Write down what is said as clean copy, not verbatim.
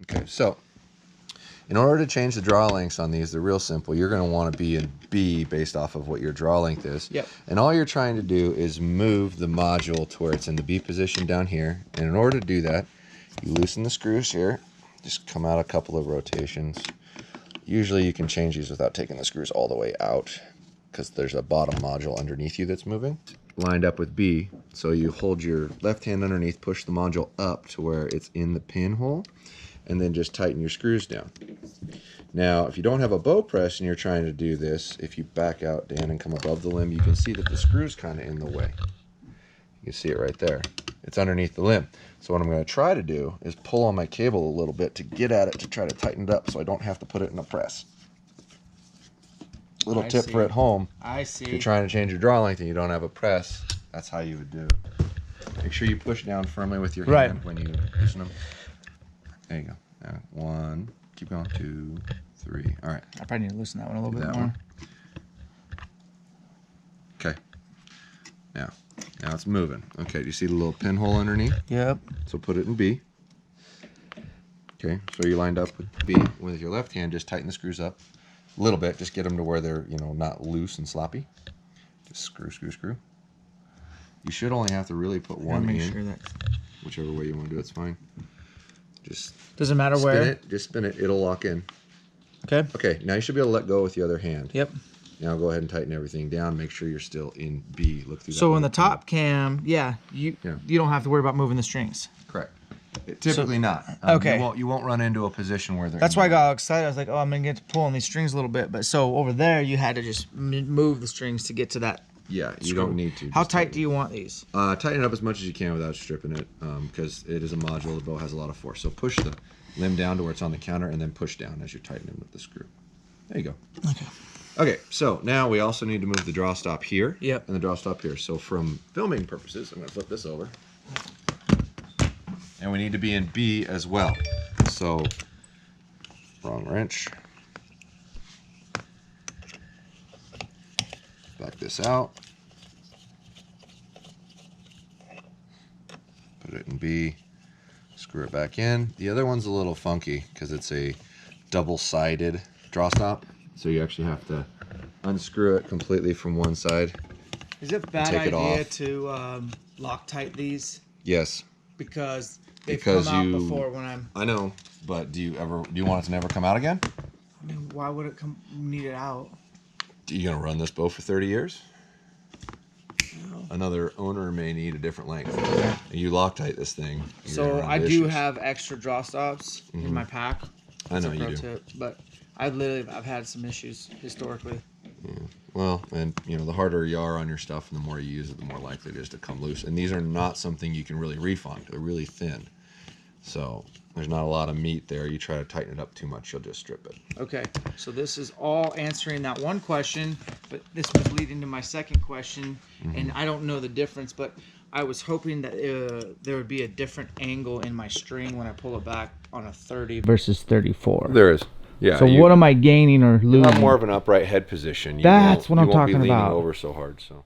Okay, so in order to change the draw lengths on these, they're real simple. You're going to want to be in B based off of what your draw length is. Yep. And all you're trying to do is move the module to where it's in the B position down here. And in order to do that, you loosen the screws here. Just come out a couple of rotations. Usually you can change these without taking the screws all the way out because there's a bottom module underneath you that's moving. Lined up with B, so you hold your left hand underneath, push the module up to where it's in the pinhole, and then just tighten your screws down. Now, if you don't have a bow press and you're trying to do this, if you back out, Dan, and come above the limb, you can see that the screw's kind of in the way. You can see it right there. It's underneath the limb. So what I'm going to try to do is pull on my cable a little bit to get at it to try to tighten it up so I don't have to put it in a press. Little tip for at home. I see. If you're trying to change your draw length and you don't have a press, that's how you would do it. Make sure you push down firmly with your hand when you loosen them. There you go. Now, 1, keep going, 2, 3. All right. I probably need to loosen that one a little bit more. One. Okay. Now it's moving. Okay, do you see the little pinhole underneath? Yep. So put it in B. Okay, so you lined up with B. With your left hand, just tighten the screws up a little bit. Just get them to where they're, not loose and sloppy. Just screw, screw, screw. You should only have to really put one in. Sure that... Whichever way you want to do it's fine. Just doesn't matter spin where. It. Just spin it. It'll lock in. Okay. Okay, now you should be able to let go with the other hand. Yep. Now go ahead and tighten everything down. Make sure you're still in B. Look through that. So in the top cam, you don't have to worry about moving the strings. Correct. Typically not. Okay. You won't run into a position where they're. That's why I got all excited. I was like, oh, I'm gonna get to pull on these strings a little bit. But so over there, you had to just move the strings to get to that. Yeah, you don't need to. How tight do you want these? Tighten it up as much as you can without stripping it, because it is a module. The bow has a lot of force. So push the limb down to where it's on the counter, and then push down as you're tightening with the screw. There you go. Okay. Okay, so now we also need to move the draw stop here. Yep. And the draw stop here. So from filming purposes, I'm going to flip this over. And we need to be in B as well. So, wrong wrench. Back this out. Put it in B. Screw it back in. The other one's a little funky because it's a double-sided draw stop. So you actually have to unscrew it completely from one side. Is it a bad idea to Loctite these? Yes. Because they've come out before when I'm... I know, but do you want it to never come out again? I mean, why would it need it out? Are you going to run this bow for 30 years? No. Another owner may need a different length. And you Loctite this thing. So I do have extra draw stops in my pack. I know you do. Tip, but I've had some issues historically. Yeah. Well, and the harder you are on your stuff and the more you use it, the more likely it is to come loose. And these are not something you can really refund. They're really thin. So there's not a lot of meat there. You try to tighten it up too much, you'll just strip it. Okay, so this is all answering that one question, but this was leading to my second question, and I don't know the difference, but I was hoping that there would be a different angle in my string when I pull it back on a 30 versus 34. There is. Yeah. So what am I gaining or losing? You have more of an upright head position. That's what I'm talking about. You won't be leaning over so hard. So.